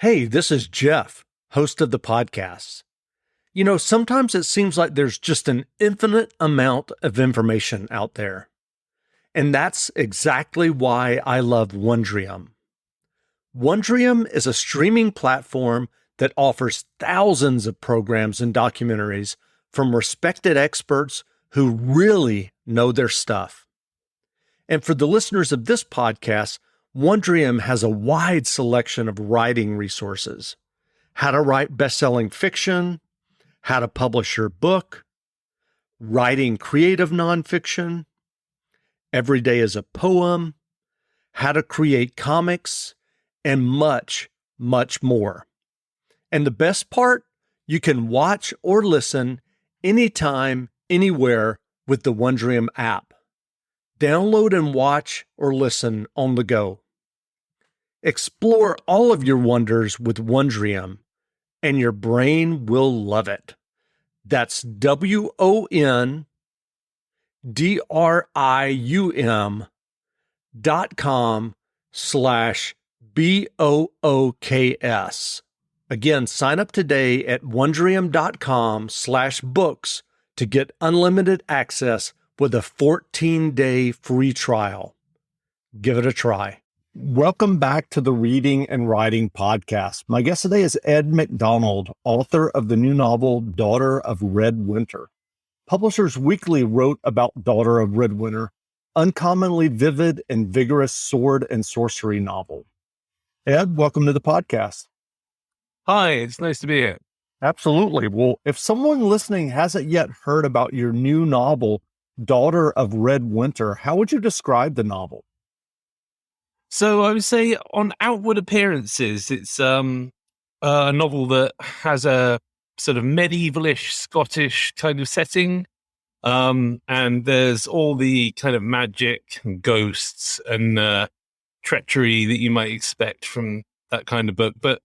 Hey, this is Jeff, host of the podcast. Sometimes it seems like there's just an infinite amount of information out there. And that's exactly why I love Wondrium. Wondrium is a streaming platform that offers thousands of programs and documentaries from respected experts who really know their stuff. And for the listeners of this podcast, Wondrium has a wide selection of writing resources. How to write best-selling fiction, how to publish your book, writing creative nonfiction, every day is a poem, how to create comics, and much, much more. And the best part, you can watch or listen anytime, anywhere with the Wondrium app. Download and watch or listen on the go. Explore all of your wonders with Wondrium, and your brain will love it. That's WONDRIUM.com/BOOKS. Again, sign up today at Wondrium.com/books to get unlimited access with a 14-day free trial. Give it a try. Welcome back to the Reading and Writing Podcast. My guest today is Ed McDonald, author of the new novel, Daughter of Red Winter. Publishers Weekly wrote about Daughter of Red Winter, uncommonly vivid and vigorous sword and sorcery novel. Ed, welcome to the podcast. Hi, it's nice to be here. Absolutely. Well, if someone listening hasn't yet heard about your new novel, Daughter of Red Winter, how would you describe the novel? So I would say on outward appearances, it's a novel that has a sort of medievalish Scottish kind of setting. And there's all the kind of magic and ghosts and treachery that you might expect from that kind of book. But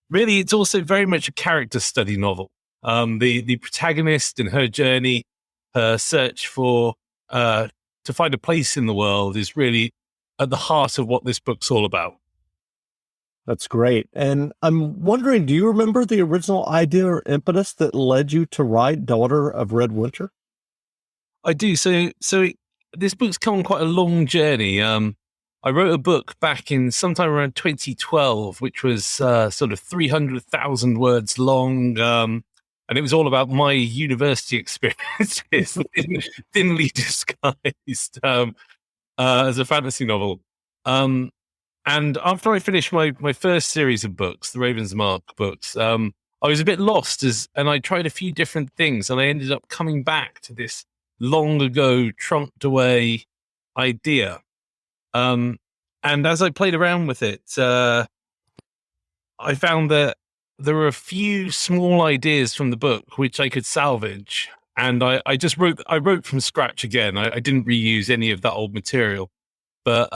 really, it's also very much a character study novel. The protagonist and her journey, her search for to find a place in the world is really at the heart of what this book's all about. That's great. And I'm wondering, do you remember the original idea or impetus that led you to write Daughter of Red Winter? I do. This book's come on quite a long journey. I wrote a book back in sometime around 2012, which was sort of 300,000 words long. And it was all about my university experiences, thinly disguised as a fantasy novel. And after I finished my first series of books, the Raven's Mark books, I was a bit lost and I tried a few different things, and I ended up coming back to this long ago trunked away idea. And as I played around with it, I found that there were a few small ideas from the book which I could salvage. And I wrote from scratch again. I didn't reuse any of that old material. But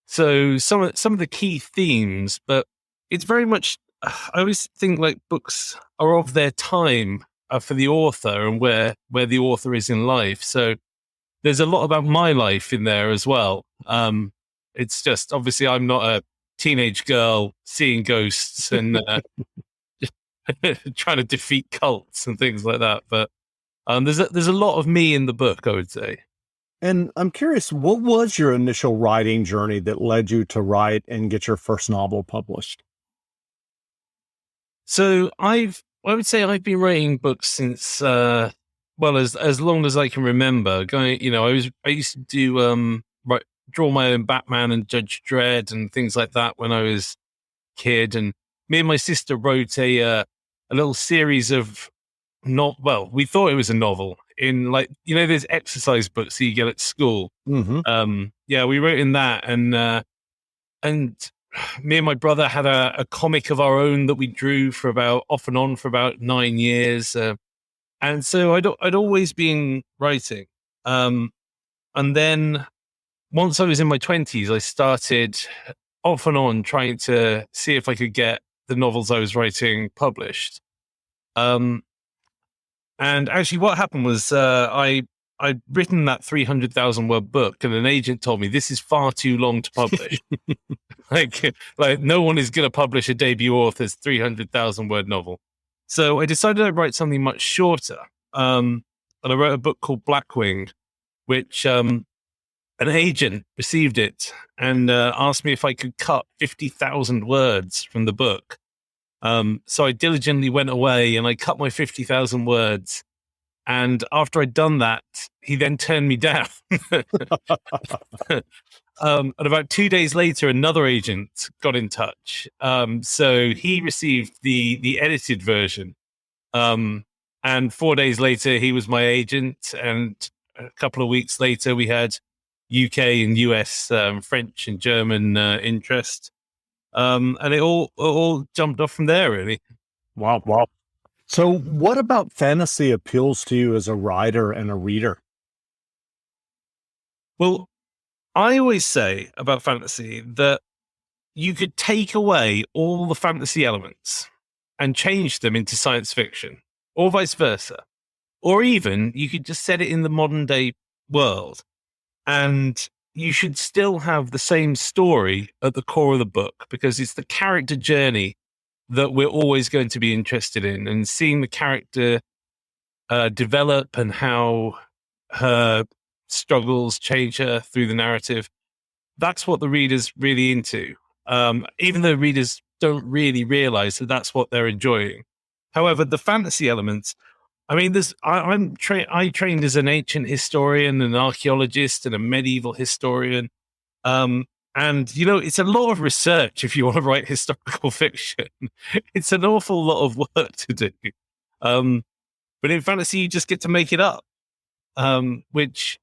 so some of the key themes, but it's very much, I always think like books are of their time for the author and where the author is in life. So there's a lot about my life in there as well. It's just, obviously I'm not a teenage girl seeing ghosts and trying to defeat cults and things like that. But there's a lot of me in the book, I would say. And I'm curious, what was your initial writing journey that led you to write and get your first novel published? So I would say I've been writing books since as long as I can remember. I used to do draw my own Batman and Judge Dredd and things like that when I was a kid. And me and my sister wrote a little series of we thought it was a novel in there's exercise books that you get at school. Mm-hmm. We wrote in that, and me and my brother had a comic of our own that we drew off and on for about 9 years. And so I'd always been writing. And then once I was in my 20s, I started off and on trying to see if I could get the novels I was writing published. And actually what happened was I I'd written that 300,000 word book, and an agent told me this is far too long to publish. like no one is going to publish a debut author's 300,000 word novel. So I decided I'd write something much shorter. And I wrote a book called Blackwing, which an agent received it and asked me if I could cut 50,000 words from the book. So I diligently went away and I cut my 50,000 words. And after I'd done that, he then turned me down. And about 2 days later, another agent got in touch. So he received the edited version. And 4 days later, he was my agent. And a couple of weeks later, we had UK and US, French and German interest. And it all jumped off from there, really. Wow. So what about fantasy appeals to you as a writer and a reader? Well, I always say about fantasy that you could take away all the fantasy elements and change them into science fiction, or vice versa. Or even you could just set it in the modern day world, and you should still have the same story at the core of the book, because it's the character journey that we're always going to be interested in, and seeing the character develop and how her struggles change her through the narrative. That's what the reader's really into, even though readers don't really realize that that's what they're enjoying. However, the fantasy elements, I mean, I trained as an ancient historian, an archaeologist, and a medieval historian. And, it's a lot of research if you want to write historical fiction. It's an awful lot of work to do. But in fantasy, you just get to make it up, which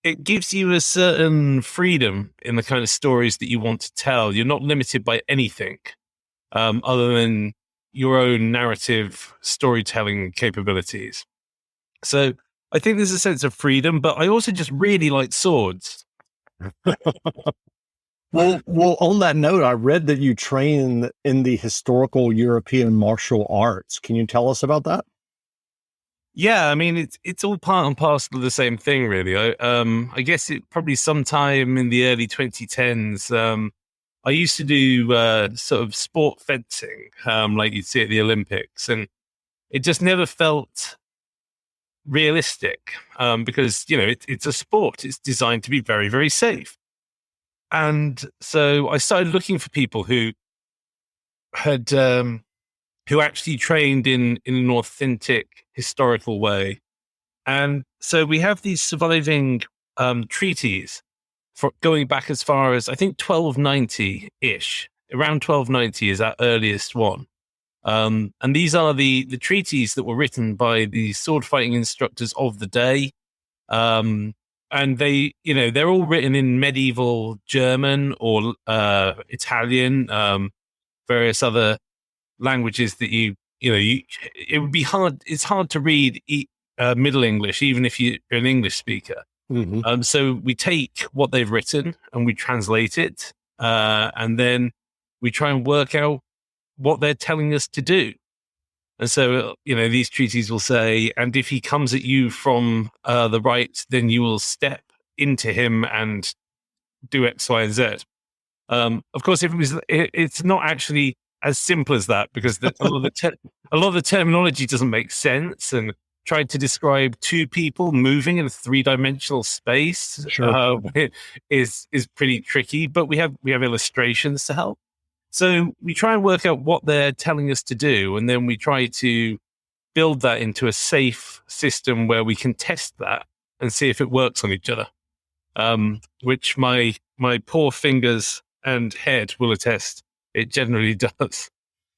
it gives you a certain freedom in the kind of stories that you want to tell. You're not limited by anything other than your own narrative storytelling capabilities. So I think there's a sense of freedom, but I also just really like swords. Well, on that note, I read that you train in the historical European martial arts. Can you tell us about that? Yeah, I mean, it's all part and parcel of the same thing, really. I guess it probably sometime in the early 2010s, I used to do sort of sport fencing, like you'd see at the Olympics, and it just never felt realistic because, it's a sport. It's designed to be very, very safe. And so I started looking for people who had who actually trained in an authentic historical way. And so we have these surviving treaties for going back as far as, I think, 1290-ish. Around 1290 is our earliest one. And these are the treaties that were written by the sword fighting instructors of the day. And they're all written in medieval German or Italian, various other languages that it would be hard. It's hard to read Middle English, even if you're an English speaker. Mm-hmm. So we take what they've written and we translate it, and then we try and work out what they're telling us to do. And so, these treaties will say, and if he comes at you from the right, then you will step into him and do X, Y, and Z. Of course, it's not actually as simple as that, because a lot of the terminology doesn't make sense, and trying to describe two people moving in a three-dimensional space is pretty tricky. But we have illustrations to help. So we try and work out what they're telling us to do, and then we try to build that into a safe system where we can test that and see if it works on each other, which my poor fingers and head will attest. It generally does.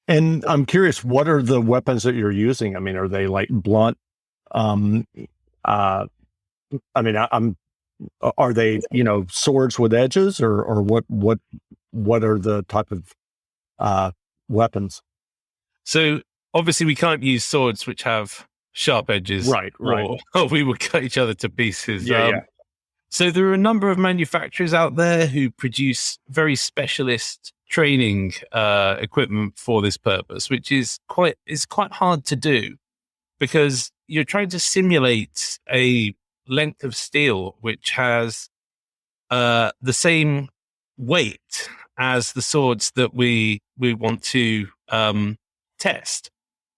And I'm curious, what are the weapons that you're using? I mean, are they like blunt? Are they, swords with edges, or what are the type of weapons? So obviously we can't use swords which have sharp edges, right? Or we would cut each other to pieces. Yeah. So there are a number of manufacturers out there who produce very specialist training equipment for this purpose, which is quite hard to do, because you're trying to simulate a length of steel, which has the same weight as the swords that we want to test.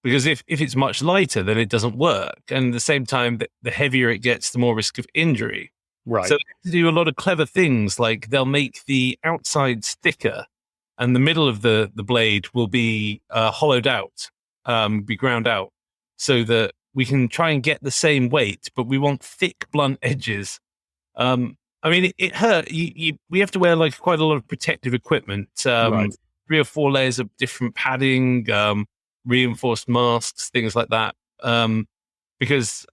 Because if it's much lighter, then it doesn't work. And at the same time, the heavier it gets, the more risk of injury. Right. So they do a lot of clever things, like they'll make the outside thicker and the middle of the blade will be hollowed out, be ground out, so that we can try and get the same weight, but we want thick, blunt edges. I mean, it hurt. We have to wear like quite a lot of protective equipment, Right. 3 or 4 layers of different padding, reinforced masks, things like that. Because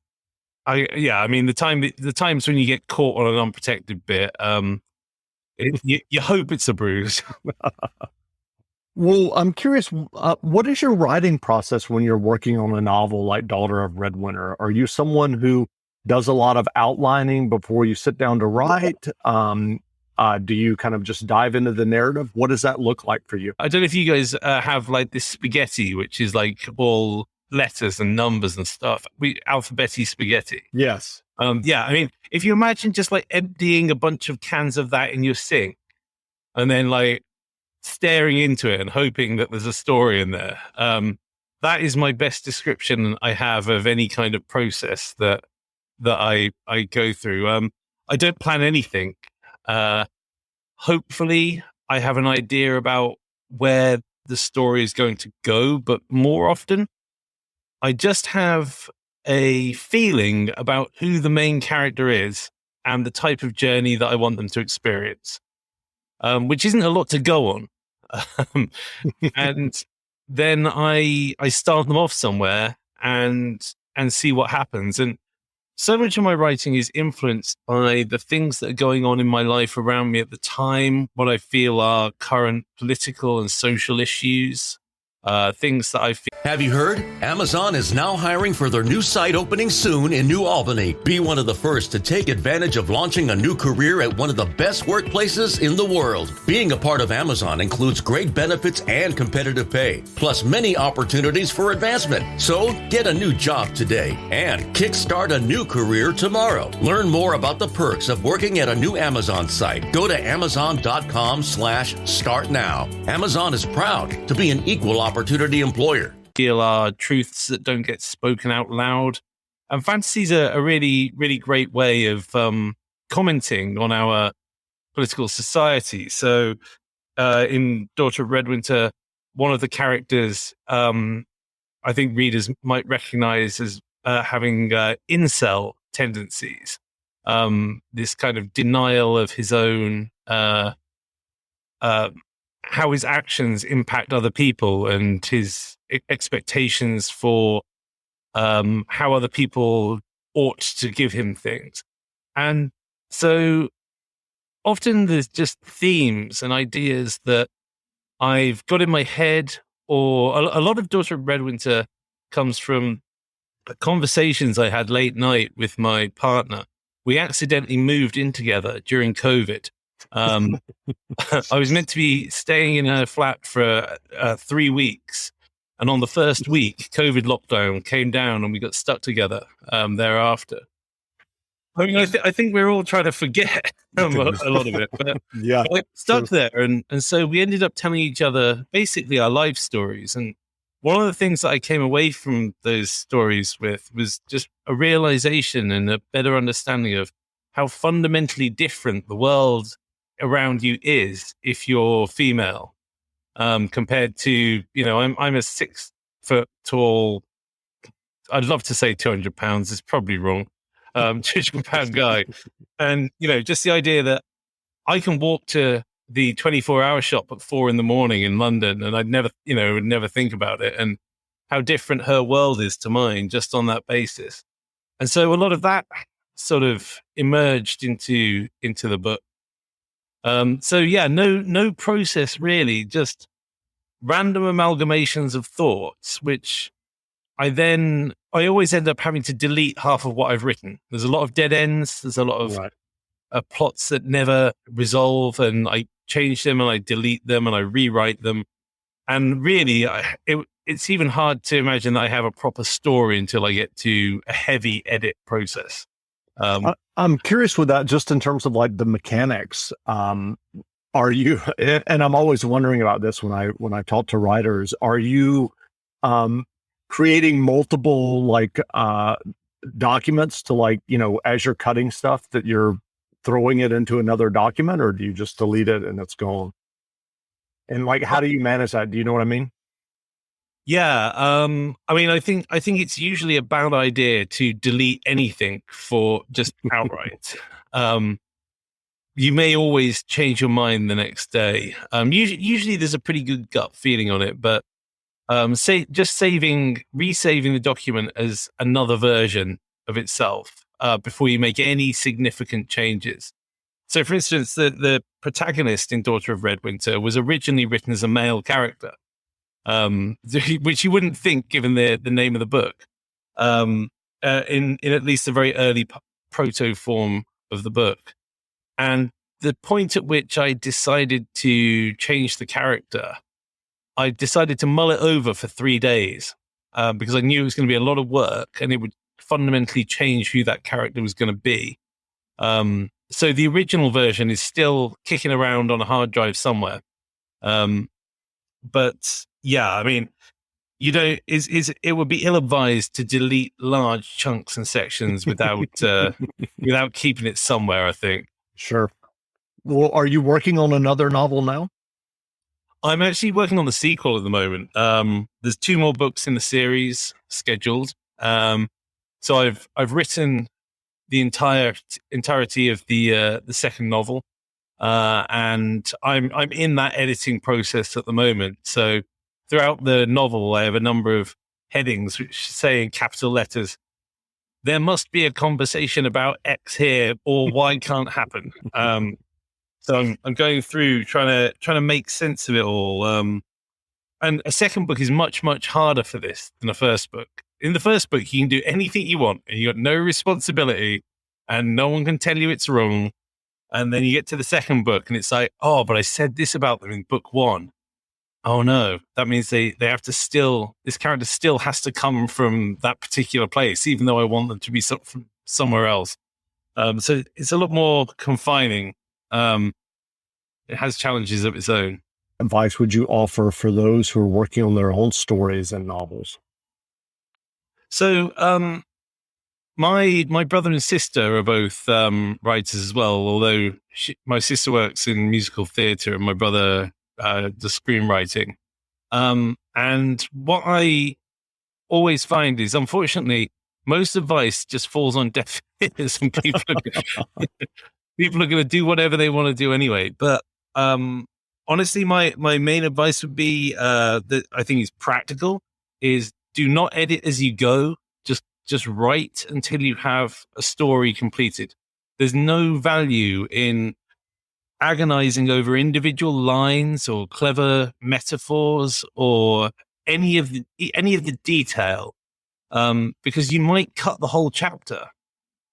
I mean, the times when you get caught on an unprotected bit, you hope it's a bruise. Well, I'm curious, what is your writing process when you're working on a novel like Daughter of Red Winter? Are you someone who does a lot of outlining before you sit down to write? Do you kind of just dive into the narrative? What does that look like for you? I don't know if you guys have like this spaghetti, which is like all letters and numbers and stuff. Alphabeti spaghetti. Yes. Yeah, I mean, if you imagine just like emptying a bunch of cans of that in your sink and then like staring into it and hoping that there's a story in there. That is my best description I have of any kind of process that I go through. I don't plan anything. Hopefully I have an idea about where the story is going to go, but more often I just have a feeling about who the main character is and the type of journey that I want them to experience, which isn't a lot to go on. And then I start them off somewhere and see what happens. And so much of my writing is influenced by the things that are going on in my life around me at the time, what I feel are current political and social issues, things that I feel. Have you heard? Amazon is now hiring for their new site opening soon in New Albany. Be one of the first to take advantage of launching a new career at one of the best workplaces in the world. Being a part of Amazon includes great benefits and competitive pay, plus many opportunities for advancement. So get a new job today and kickstart a new career tomorrow. Learn more about the perks of working at a new Amazon site. Go to amazon.com/start now. Amazon is proud to be an equal opportunity employer. Feel are truths that don't get spoken out loud. And fantasy's a really, really great way of commenting on our political society. So in Daughter of Red Winter, one of the characters I think readers might recognize as having incel tendencies. This kind of denial of his own how his actions impact other people and his expectations for how other people ought to give him things. And so often there's just themes and ideas that I've got in my head, or a lot of Daughter of Red Winter comes from conversations I had late night with my partner. We accidentally moved in together during COVID. I was meant to be staying in her flat for 3 weeks. And on the first week, COVID lockdown came down and we got stuck together thereafter. I mean, I think we're all trying to forget a lot of it, but Yeah. like stuck there. And so we ended up telling each other basically our life stories. And one of the things that I came away from those stories with was just a realization and a better understanding of how fundamentally different the world around you is if you're female, compared to, I'm a 6 foot tall, I'd love to say 200 pounds, it's probably wrong, 200-pound guy. And, just the idea that I can walk to the 24-hour shop at 4 a.m. in London and I'd never, would never think about it, and how different her world is to mine just on that basis. And so a lot of that sort of emerged into the book. So yeah, no process really, just random amalgamations of thoughts, which I always end up having to delete half of what I've written. There's a lot of dead ends. There's a lot of plots that never resolve, and I change them and I delete them and I rewrite them. And really, it's even hard to imagine that I have a proper story until I get to a heavy edit process. I'm curious with that, just in terms of like the mechanics. Are you, and I'm always wondering about this when I talk to writers, are you creating multiple like documents to, like, as you're cutting stuff, that you're throwing it into another document, or do you just delete it and it's gone? And like, how do you manage that? Do you know what I mean? Yeah, I mean, I think it's usually a bad idea to delete anything for just outright. You may always change your mind the next day. Usually there's a pretty good gut feeling on it, but resaving the document as another version of itself before you make any significant changes. So, for instance, the protagonist in Daughter of Red Winter was originally written as a male character, which you wouldn't think given the name of the book. In at least the very early proto form of the book. And the point at which I decided to change the character, I decided to mull it over for 3 days because I knew it was going to be a lot of work and it would fundamentally change who that character was going to be. So the original version is still kicking around on a hard drive somewhere. But yeah, I mean, it would be ill-advised to delete large chunks and sections without keeping it somewhere, I think. Sure. Well, are you working on another novel now? I'm actually working on the sequel at the moment. There's 2 more books in the series scheduled. So I've written the entirety of the second novel, and I'm in that editing process at the moment. So throughout the novel, I have a number of headings which say in capital letters, "There must be a conversation about X here, or Y can't happen." So I'm going through trying to make sense of it all. And a second book is much, much harder for this than a first book. In the first book, you can do anything you want, and you got no responsibility, and no one can tell you it's wrong. And then you get to the second book, and it's like, oh, but I said this about them in book 1. Oh no, that means they have to this character still has to come from that particular place, even though I want them to be from somewhere else. So it's a lot more confining. It has challenges of its own. Advice would you offer for those who are working on their own stories and novels? So my brother and sister are both writers as well, although my sister works in musical theatre and my brother does screenwriting. And what I always find is, unfortunately, most advice just falls on deaf ears, and people are going to do whatever they want to do anyway. But honestly, my main advice would be that I think is practical: is do not edit as you go. Just write until you have a story completed. There's no value in agonizing over individual lines or clever metaphors or any of the detail, because you might cut the whole chapter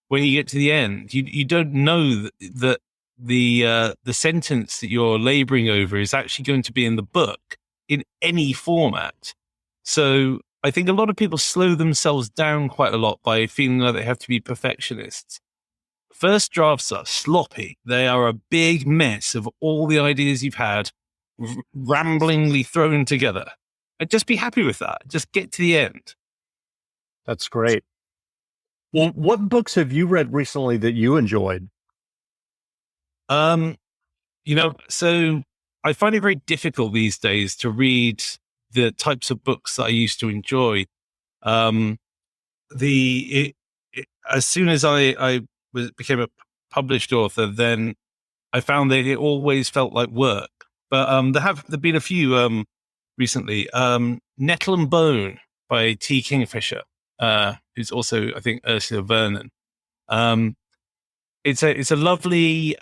when you get to the end. You don't know that the sentence that you're laboring over is actually going to be in the book in any format. So I think a lot of people slow themselves down quite a lot by feeling like they have to be perfectionists. First drafts are sloppy. They are a big mess of all the ideas you've had ramblingly thrown together. And just be happy with that. Just get to the end. That's great. Well, what books have you read recently that you enjoyed? So I find it very difficult these days to read the types of books that I used to enjoy. As soon as I became a published author, then I found that it always felt like work. But there've been a few recently. Nettle and Bone by T. Kingfisher, who's also, I think, Ursula Vernon. It's a lovely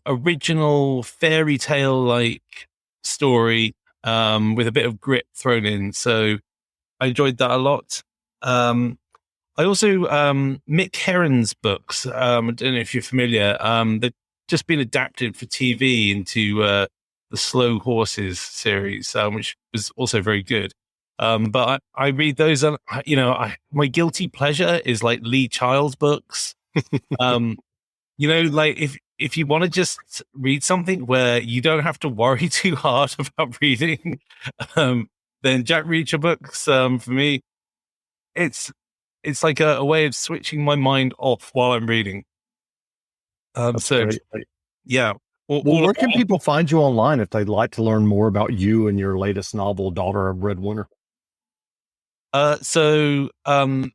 original fairy tale like story with a bit of grit thrown in. So I enjoyed that a lot. I also Mick Herron's books. I don't know if you're familiar. They've just been adapted for TV into the Slow Horses series, which was also very good. But I read those. My guilty pleasure is like Lee Child books. Like if you want to just read something where you don't have to worry too hard about reading, then Jack Reacher books, for me, it's like a way of switching my mind off while I'm reading. That's great. Yeah. Well, where can people find you online if they'd like to learn more about you and your latest novel, Daughter of Red Winter? So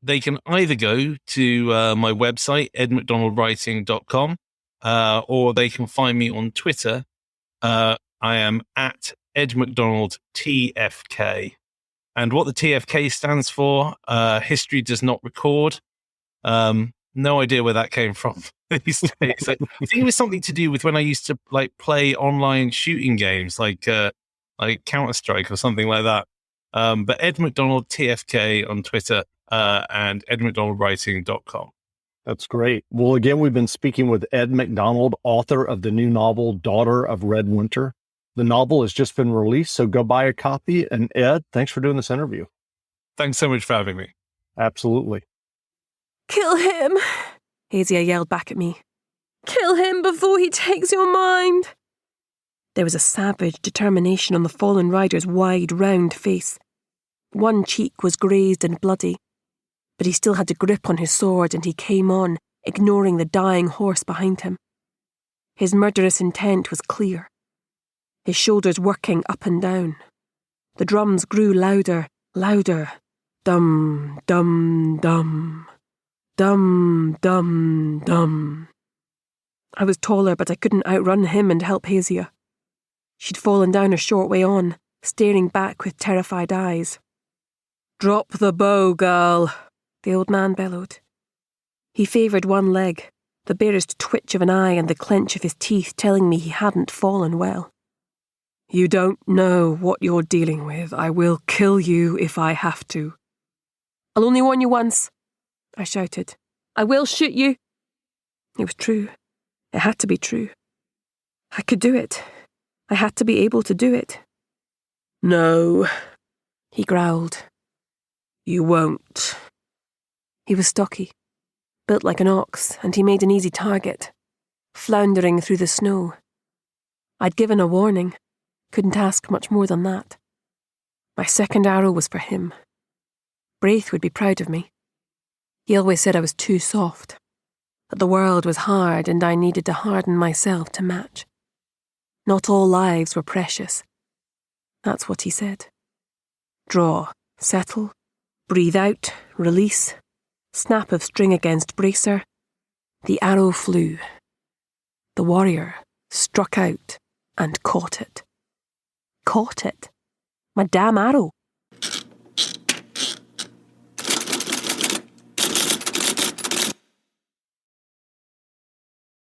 they can either go to my website, edmcdonaldwriting.com, or they can find me on Twitter. I am at edmcdonaldtfk. And what the TFK stands for, history does not record. No idea where that came from these days. I think it was something to do with when I used to like play online shooting games like Counter-Strike or something like that. But Ed McDonald TFK on Twitter and edmcdonaldwriting.com. That's great. Well, again, we've been speaking with Ed McDonald, author of the new novel, Daughter of Red Winter. The novel has just been released, so go buy a copy. And Ed, thanks for doing this interview. Thanks so much for having me. Absolutely. Kill him, Hazia yelled back at me. Kill him before he takes your mind. There was a savage determination on the fallen rider's wide, round face. One cheek was grazed and bloody, but he still had a grip on his sword and he came on, ignoring the dying horse behind him. His murderous intent was clear. His shoulders working up and down. The drums grew louder, louder. Dum, dum, dum. Dum, dum, dum. I was taller, but I couldn't outrun him and help Hazia. She'd fallen down a short way on, staring back with terrified eyes. Drop the bow, girl, the old man bellowed. He favoured one leg, the barest twitch of an eye and the clench of his teeth telling me he hadn't fallen well. You don't know what you're dealing with. I will kill you if I have to. I'll only warn you once, I shouted. I will shoot you. It was true. It had to be true. I could do it. I had to be able to do it. No, he growled. You won't. He was stocky, built like an ox, and he made an easy target, floundering through the snow. I'd given a warning, couldn't ask much more than that. My second arrow was for him. Braith would be proud of me. He always said I was too soft, that the world was hard and I needed to harden myself to match. Not all lives were precious. That's what he said. Draw, settle, breathe out, release, snap of string against bracer. The arrow flew. The warrior struck out and caught it. Caught it? My damn arrow.